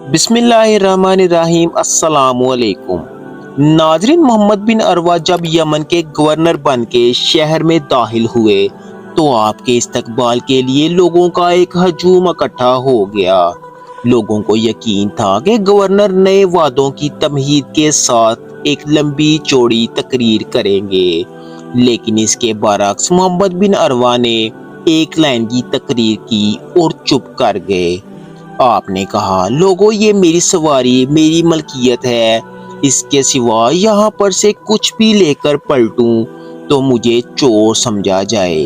बिस्मिल्लाहिर्रहमानिर्रहीम अस्सलामुअलैकुम। नाजरीन, मोहम्मद बिन अरवा जब यमन के गवर्नर बन के शहर में दाखिल हुए तो आपके इस्तकबाल के लिए लोगों का एक हजूम इकट्ठा हो गया। लोगों को यकीन था कि गवर्नर नए वादों की तमहीद के साथ एक लंबी चौड़ी तकरीर करेंगे, लेकिन इसके बरक्स मोहम्मद बिन अरवा ने एक लाइन की तकरीर की और चुप कर गए। आपने कहा, लोगों, ये मेरी सवारी, मेरी मलकियत है। इसके सिवा यहाँ पर से कुछ भी लेकर पलटूं तो मुझे चोर समझा जाए।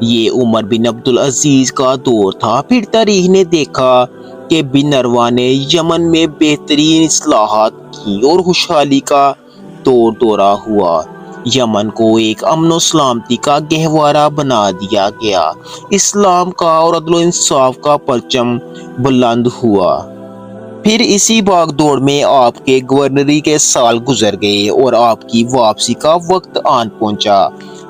ये उमर बिन अब्दुल अजीज का दौर था। फिर तारीख ने देखा कि बिन अरवा ने यमन में बेहतरीन इस्लाहात की और खुशहाली का दौर दौरा हुआ। यमन को एक अमन और सलामती का गहवारा बना दिया गया। इस्लाम का और अदल इंसाफ का परचम बुलंद हुआ। फिर इसी भागदौड़ में आपके गवर्नरी के साल गुजर गए और आपकी वापसी का वक्त आन पहुंचा।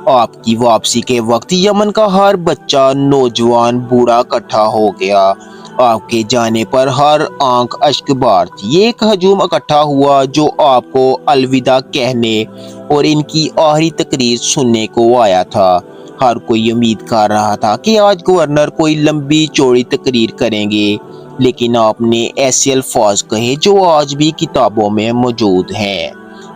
आपकी वापसी के वक्त यमन का हर बच्चा, नौजवान, बूढ़ा इकट्ठा हो गया। आपके जाने पर हर आंख अश्क बार थी। एक हजूम इकट्ठा हुआ जो आपको अलविदा कहने और इनकी आखिरी तकरीर सुनने को आया था। हर कोई उम्मीद कर रहा था कि आज गवर्नर कोई लंबी चौड़ी तकरीर करेंगे, लेकिन आपने ऐसे अल्फाज कहे जो आज भी किताबों में मौजूद हैं।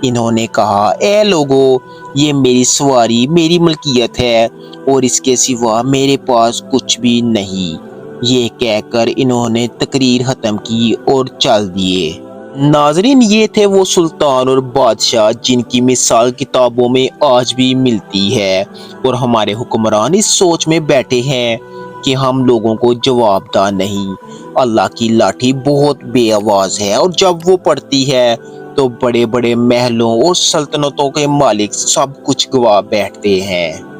इन्होंने कहा, ए लोगों, ये मेरी सवारी, मेरी मलकियत है और इसके सिवा मेरे पास कुछ भी नहीं। ये कहकर इन्होंने तकरीर खत्म की और चल दिए। नाजरीन, ये थे वो सुल्तान और बादशाह जिनकी मिसाल किताबों में आज भी मिलती है, और हमारे हुक्मरान इस सोच में बैठे हैं कि हम लोगों को जवाबदार नहीं। अल्लाह की लाठी बहुत बेआवाज है और जब वो पड़ती है तो बड़े बड़े महलों और सल्तनतों के मालिक सब कुछ गवा बैठते हैं।